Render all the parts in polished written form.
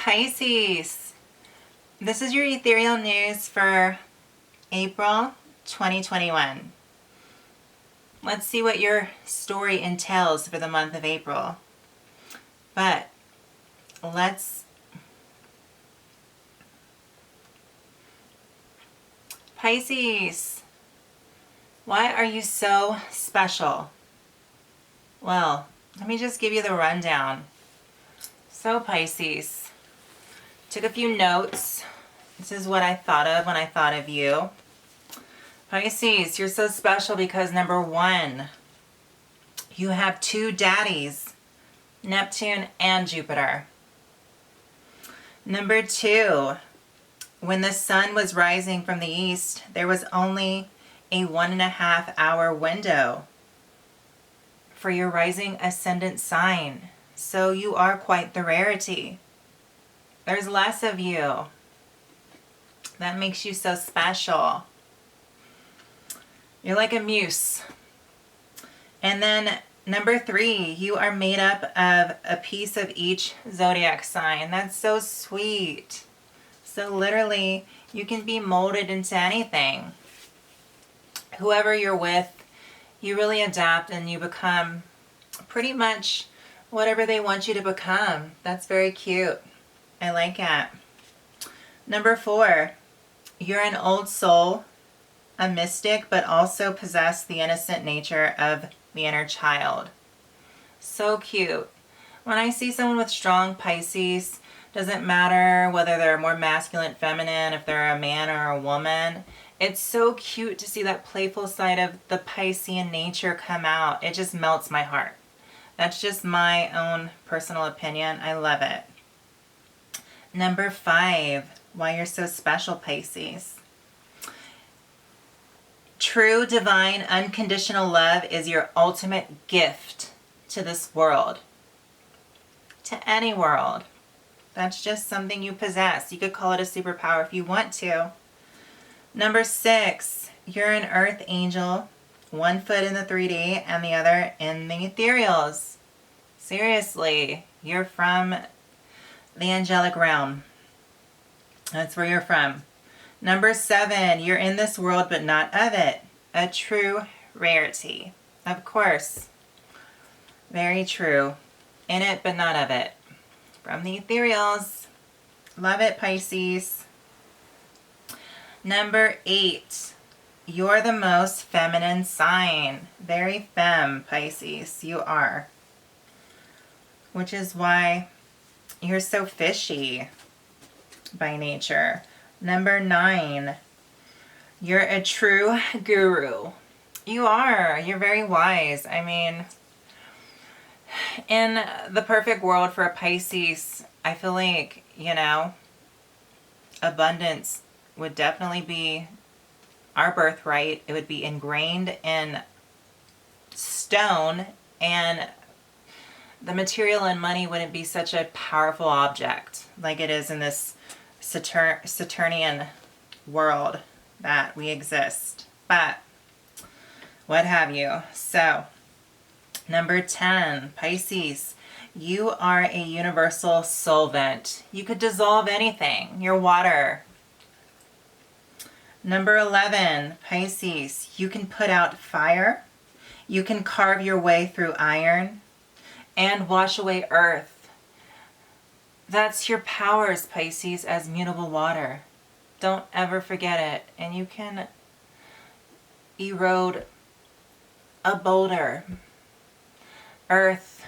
Pisces, this is your ethereal news for April 2021. Let's see what your story entails for the month of April. But Pisces, why are you so special? Well, let me just give you the rundown. So Pisces, took a few notes. This is what I thought of when I thought of you. Pisces, you're so special because number one, you have two daddies, Neptune and Jupiter. Number two, when the sun was rising from the east, there was only a 1.5 hour window for your rising ascendant sign. So you are quite the rarity. There's less of you. That makes you so special. You're like a muse. And then number three, you are made up of a piece of each zodiac sign. That's so sweet. So literally, you can be molded into anything. Whoever you're with, you really adapt and you become pretty much whatever they want you to become. That's very cute. I like it. Number four, you're an old soul, a mystic, but also possess the innocent nature of the inner child. So cute. When I see someone with strong Pisces, doesn't matter whether they're more masculine, feminine, if they're a man or a woman, it's so cute to see that playful side of the Piscean nature come out. It just melts my heart. That's just my own personal opinion. I love it. Number five, why you're so special, Pisces. True, divine, unconditional love is your ultimate gift to this world. To any world. That's just something you possess. You could call it a superpower if you want to. Number six, you're an earth angel. One foot in the 3D and the other in the ethereals. Seriously, you're from the angelic realm. That's where you're from. Number seven, you're in this world but not of it. A true rarity. Of course. Very true. In it but not of it. From the ethereals. Love it, Pisces. Number eight, you're the most feminine sign. Very femme, Pisces. You are. Which is why you're so fishy by nature. Number nine, you're a true guru. You are. You're very wise. I mean, in the perfect world for a Pisces, I feel like, abundance would definitely be our birthright. It would be ingrained in stone, and the material and money wouldn't be such a powerful object like it is in this Saturnian world that we exist. But what have you. So number 10, Pisces, you are a universal solvent. You could dissolve anything. You're water. Number 11, Pisces, you can put out fire. You can carve your way through iron and wash away earth. That's your powers, Pisces, as mutable water. Don't ever forget it. And you can erode a boulder, earth,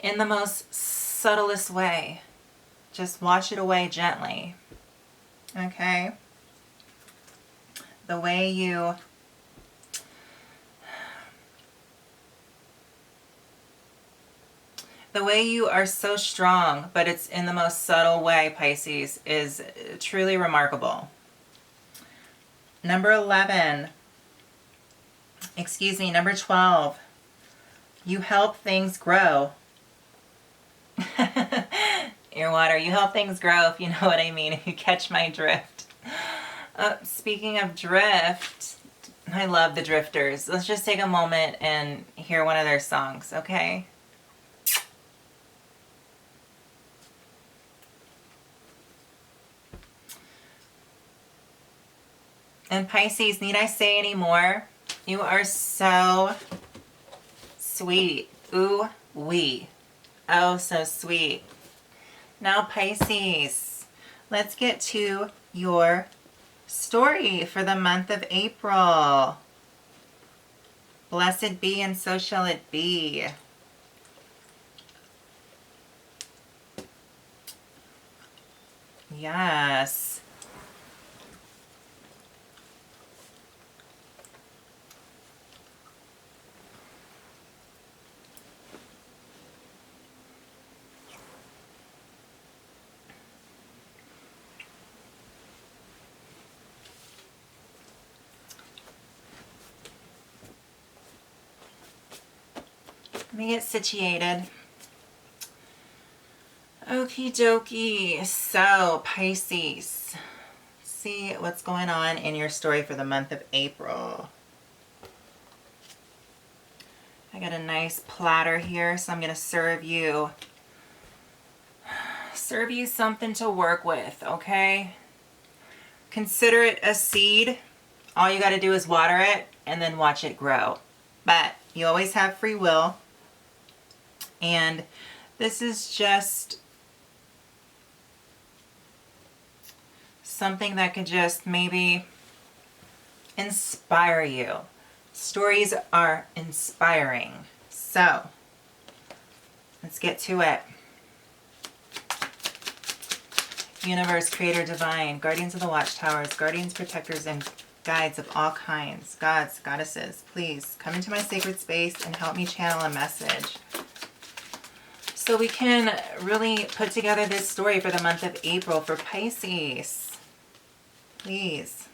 in the most subtlest way. Just wash it away gently. Okay? The way you are so strong, but it's in the most subtle way, Pisces, is truly remarkable. Number 12, you help things grow. Your water, you help things grow, if you know what I mean, if you catch my drift. Speaking of drift, I love the Drifters. Let's just take a moment and hear one of their songs, okay? And Pisces, need I say any more? You are so sweet. Ooh, wee. Oh, so sweet. Now, Pisces, let's get to your story for the month of April. Blessed be, and so shall it be. Yes. Let me get situated. Okie dokie. So, Pisces, see what's going on in your story for the month of April. I got a nice platter here, so I'm going to serve you something to work with, okay? Consider it a seed. All you got to do is water it and then watch it grow. But you always have free will. And this is just something that could just maybe inspire you. Stories are inspiring. So, let's get to it. Universe, Creator, Divine, Guardians of the Watchtowers, Guardians, Protectors, and Guides of all kinds, gods, goddesses, please come into my sacred space and help me channel a message, so we can really put together this story for the month of April for Pisces. Please.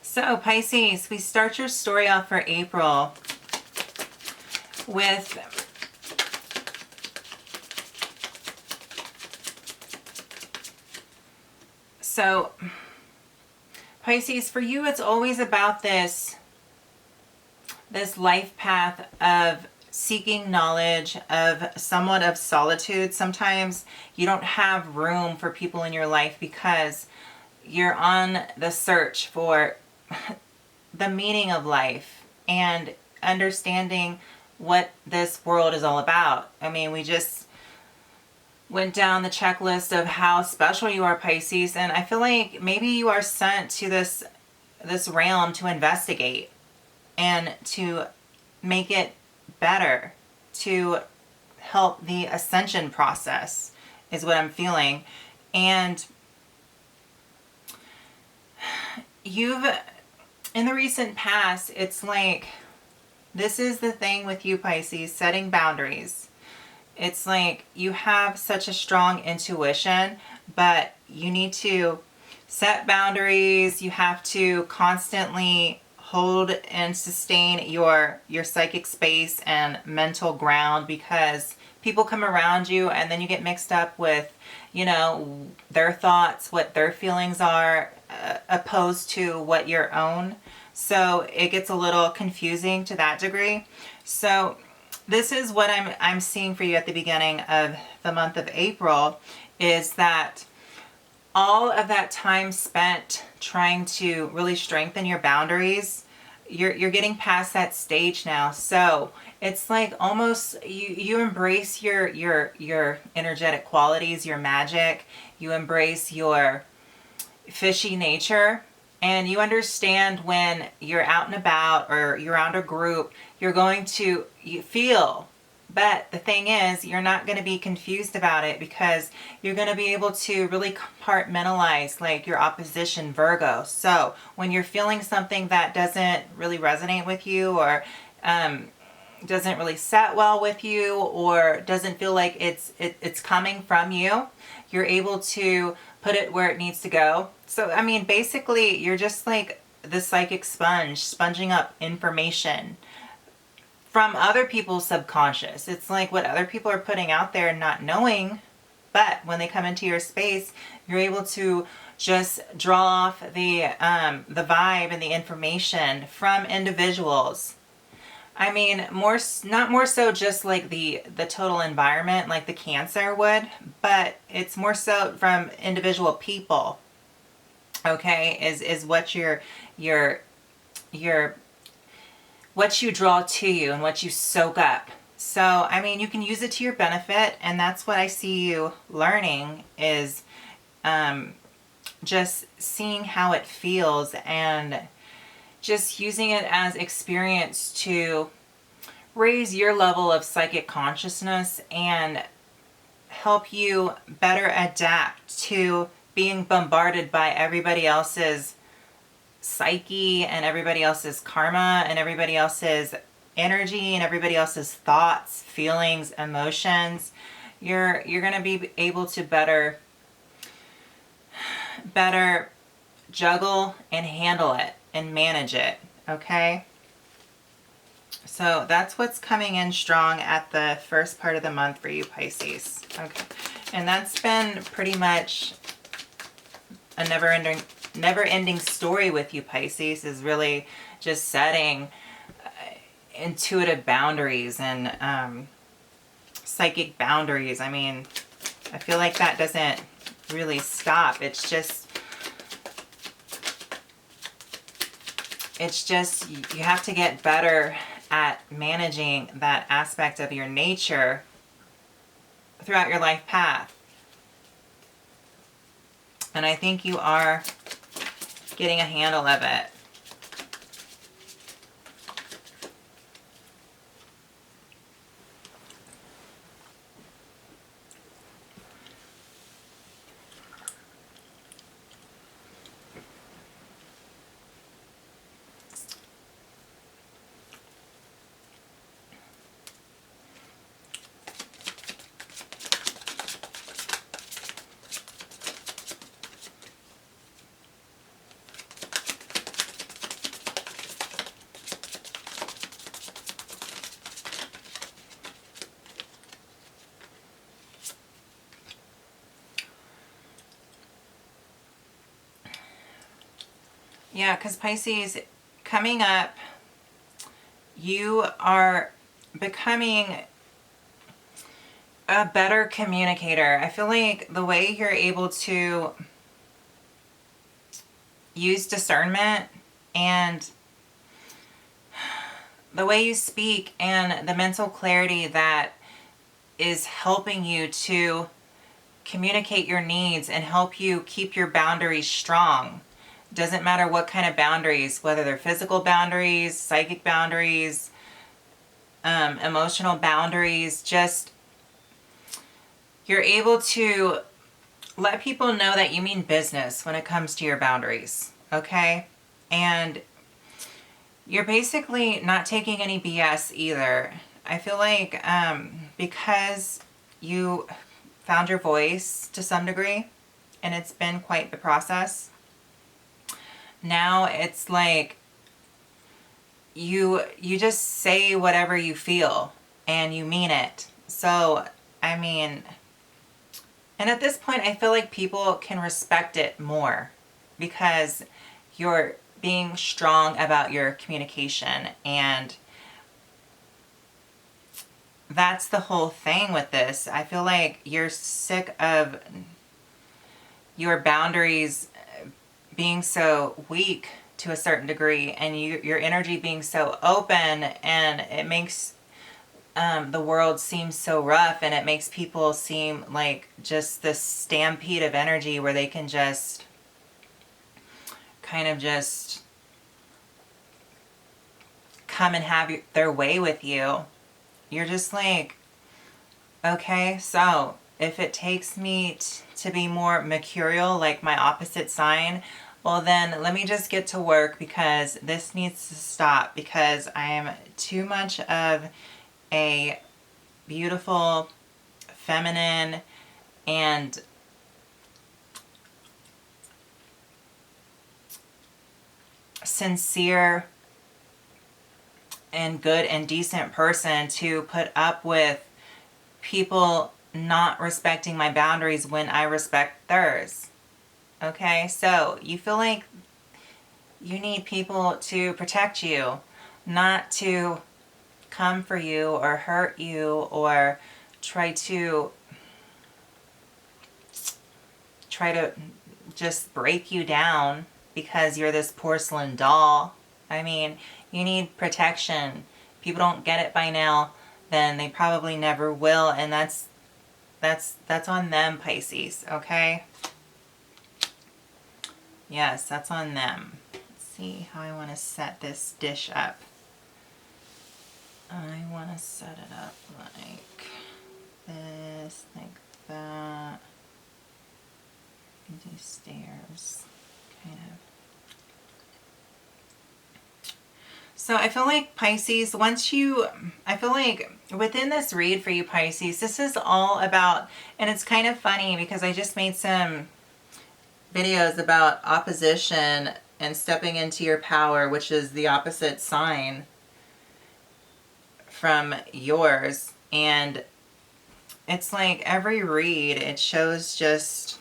So Pisces, we start your story off for April with Pisces, for you it's always about this life path of seeking knowledge, of somewhat of solitude. Sometimes you don't have room for people in your life because you're on the search for the meaning of life and understanding what this world is all about. I mean, we just went down the checklist of how special you are, Pisces, and I feel like maybe you are sent to this realm to investigate and to make it better, to help the ascension process is what I'm feeling. And you've, in the recent past, it's like, this is the thing with you, Pisces, setting boundaries. It's like you have such a strong intuition, but you need to set boundaries. You have to constantly hold and sustain your psychic space and mental ground, because people come around you and then you get mixed up with, you know, their thoughts, what their feelings are, opposed to what your own. So it gets a little confusing to that degree. So this is what I'm seeing for you at the beginning of the month of April, is that all of that time spent trying to really strengthen your boundaries, you're getting past that stage now. So it's like almost you embrace your energetic qualities, your magic, you embrace your fishy nature, and you understand when you're out and about or you're around a group, you're going to feel. But the thing is, you're not going to be confused about it, because you're going to be able to really compartmentalize, like your opposition, Virgo. So when you're feeling something that doesn't really resonate with you, or doesn't really set well with you, or doesn't feel like it's coming from you, you're able to put it where it needs to go. So, I mean, basically, you're just like the psychic sponge, sponging up information from other people's subconscious. It's like what other people are putting out there, not knowing. But when they come into your space, you're able to just draw off the vibe and the information from individuals. I mean, not more so just like the total environment, like the Cancer would, but it's more so from individual people. Okay, is what your what you draw to you and what you soak up. So, I mean, you can use it to your benefit, and that's what I see you learning is just seeing how it feels and just using it as experience to raise your level of psychic consciousness and help you better adapt to being bombarded by everybody else's psyche and everybody else's karma and everybody else's energy and everybody else's thoughts, feelings, emotions. You're going to be able to better juggle and handle it and manage it, okay? So that's what's coming in strong at the first part of the month for you, Pisces. Okay. And that's been pretty much a never-ending story with you, Pisces, is really just setting intuitive boundaries and psychic boundaries. I mean, I feel like that doesn't really stop. It's just you have to get better at managing that aspect of your nature throughout your life path. And I think you are getting a handle of it. Yeah, because Pisces, coming up, you are becoming a better communicator. I feel like the way you're able to use discernment and the way you speak and the mental clarity that is helping you to communicate your needs and help you keep your boundaries strong. Doesn't matter what kind of boundaries, whether they're physical boundaries, psychic boundaries, emotional boundaries, just you're able to let people know that you mean business when it comes to your boundaries, okay? And you're basically not taking any BS either. I feel like because you found your voice to some degree, and it's been quite the process, now it's like you just say whatever you feel and you mean it. So, I mean, and at this point I feel like people can respect it more because you're being strong about your communication, and that's the whole thing with this. I feel like you're sick of your boundaries being so weak to a certain degree, and your energy being so open, and it makes the world seem so rough, and it makes people seem like just this stampede of energy where they can just kind of just come and have their way with you. You're just like, okay, so if it takes me to be more mercurial, like my opposite sign, Well then, let me just get to work because this needs to stop because I am too much of a beautiful, feminine, and sincere and good and decent person to put up with people not respecting my boundaries when I respect theirs. Okay, so you feel like you need people to protect you, not to come for you or hurt you or try to just break you down because you're this porcelain doll. I mean, you need protection. People don't get it by now, then they probably never will, and that's on them, Pisces, okay? Yes, that's on them. Let's see how I want to set this dish up. I want to set it up like this, like that. These stairs, kind of. So I feel like Pisces, I feel like within this read for you Pisces, this is all about, and it's kind of funny because I just made some videos about opposition and stepping into your power, which is the opposite sign from yours. And it's like every read, it shows just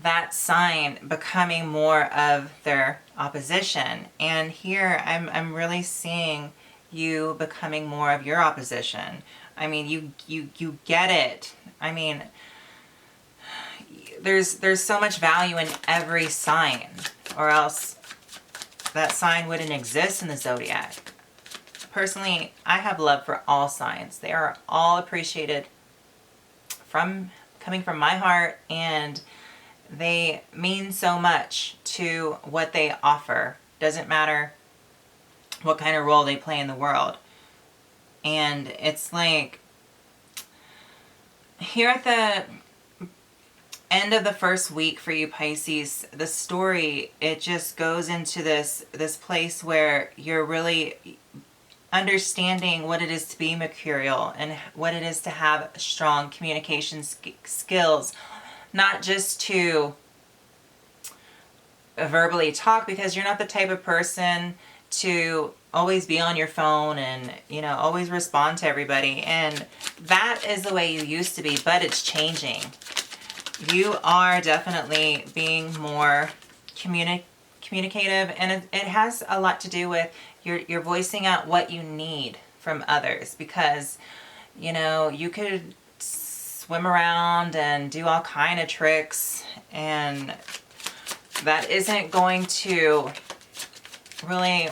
that sign becoming more of their opposition. And here I'm really seeing you becoming more of your opposition. I mean, you get it. I mean, there's so much value in every sign, or else that sign wouldn't exist in the zodiac. Personally, I have love for all signs. They are all appreciated coming from my heart, and they mean so much to what they offer. Doesn't matter what kind of role they play in the world. And it's like, here at the end of the first week for you Pisces, the story, it just goes into this place where you're really understanding what it is to be mercurial and what it is to have strong communication skills, not just to verbally talk, because you're not the type of person to always be on your phone and, you know, always respond to everybody. And that is the way you used to be, but it's changing. You are definitely being more communicative, and it has a lot to do with you're voicing out what you need from others, because, you know, you could swim around and do all kind of tricks, and that isn't going to really,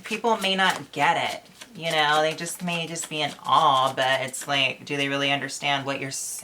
people may not get it, you know, they just may just be in awe, but it's like, do they really understand what you're saying?